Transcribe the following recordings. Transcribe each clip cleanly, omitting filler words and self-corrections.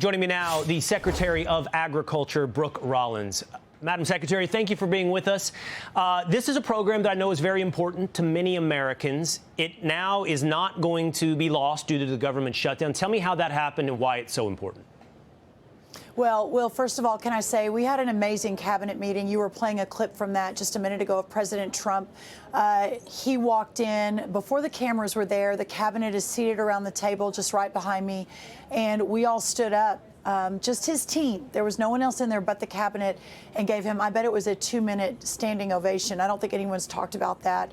Joining me now, the Secretary of Agriculture, Brooke Rollins. Madam Secretary, thank you for being with us. This is a program that I know is very important to many Americans. It now is not going to be lost due to the government shutdown. Tell me how that happened and why it's so important. Well, Will, first of all, can I say we had an amazing cabinet meeting. You were playing a clip from that just a minute ago of President Trump. He walked in before the cameras were there. The cabinet is seated around the table just right behind me, and we all stood up. Just his team. There was no one else in there but the cabinet, and gave him, I bet it was a 2-minute standing ovation. I don't think anyone's talked about that.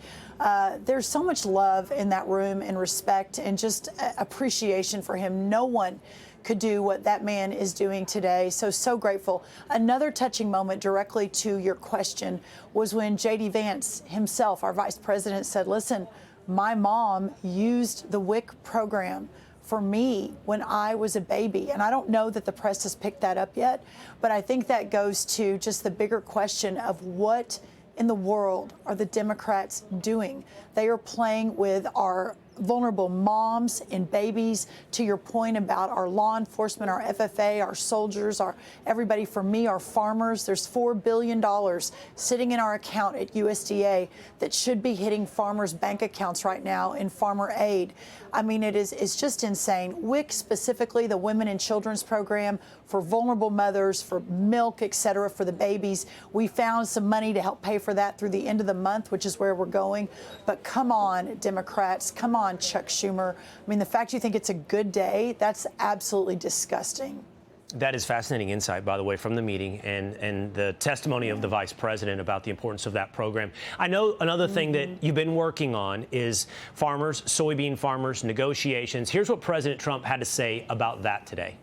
There's so much love in that room and respect and just appreciation for him. No one could do what that man is doing today. So grateful. Another touching moment directly to your question was when J.D. Vance himself, our vice president, said, listen, my mom used the WIC program for me when I was a baby. And I don't know that the press has picked that up yet, but I think that goes to just the bigger question of what in the world are the Democrats doing? They are playing with our vulnerable moms and babies, to your point about our law enforcement, our FFA, our soldiers, our everybody. For me, our farmers. There's $4 billion sitting in our account at USDA that should be hitting farmers' bank accounts right now in farmer aid. I mean, it's just insane. WIC specifically, the Women and Children's Program for vulnerable mothers, for milk, et cetera, for the babies. We found some money to help pay for that through the end of the month, which is where we're going. But come on, Democrats, come on, Chuck Schumer. I mean, the fact you think it's a good day, that's absolutely disgusting. That is fascinating insight, by the way, from the meeting and the testimony of the vice president about the importance of that program. I know another thing that you've been working on is farmers, soybean farmers, negotiations. Here's what President Trump had to say about that today.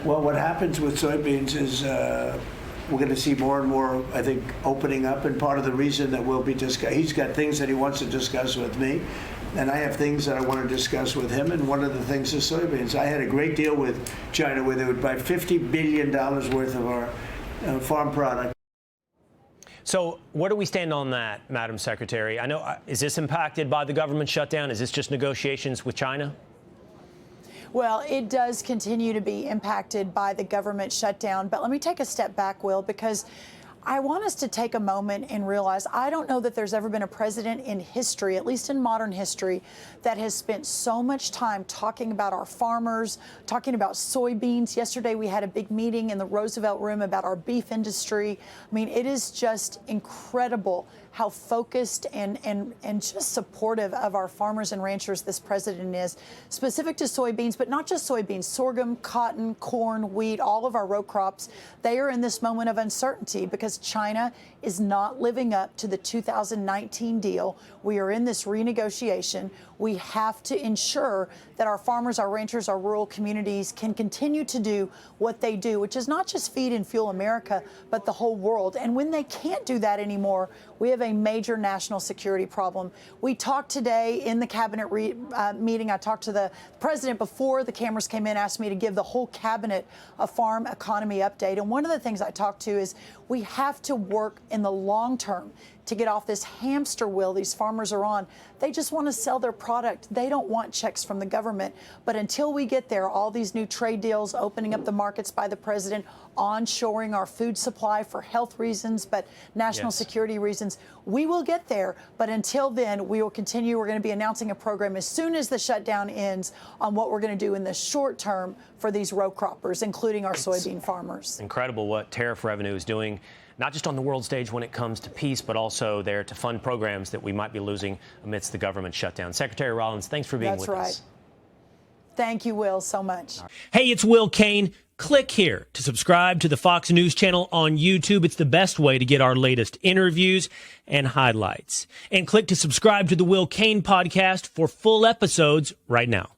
Well, what happens with soybeans is we're going to see more and more, I think, opening up. And part of the reason that we'll be he's got things that he wants to discuss with me, and I have things that I want to discuss with him. And one of the things is soybeans. I had a great deal with China where they would buy $50 billion worth of our farm product. So where do we stand on that, Madam Secretary? I know, is this impacted by the government shutdown? Is this just negotiations with China? Well, it does continue to be impacted by the government shutdown. But let me take a step back, Will, because I want us to take a moment and realize I don't know that there's ever been a president in history, at least in modern history, that has spent so much time talking about our farmers, talking about soybeans. Yesterday, we had a big meeting in the Roosevelt Room about our beef industry. I mean, it is just incredible how focused and just supportive of our farmers and ranchers this president is, specific to soybeans, but not just soybeans, sorghum, cotton, corn, wheat, all of our row crops. They are in this moment of uncertainty because China is not living up to the 2019 deal. We are in this renegotiation. We have to ensure that our farmers, our ranchers, our rural communities can continue to do what they do, which is not just feed and fuel America, but the whole world. And when they can't do that anymore, we have a major national security problem. We talked today in the cabinet meeting. I talked to the president before the cameras came in, asked me to give the whole cabinet a farm economy update. And one of the things I talked to is we have to work in the long term to get off this hamster wheel these farmers are on. They just want to sell their product. They don't want checks from the government. But until we get there, all these new trade deals, opening up the markets by the president, onshoring our food supply for health reasons, but national security reasons, we will get there. But until then, we will continue. We're going to be announcing a program as soon as the shutdown ends on what we're going to do in the short term for these row croppers, including our soybean farmers. Incredible what tariff revenue is doing, not just on the world stage when it comes to peace, but also there to fund programs that we might be losing amidst the government shutdown. Secretary Rollins, thanks for being with us. That's right. Thank you, Will, so much. Hey, it's Will Cain. Click here to subscribe to the Fox News channel on YouTube. It's the best way to get our latest interviews and highlights. And click to subscribe to the Will Cain podcast for full episodes right now.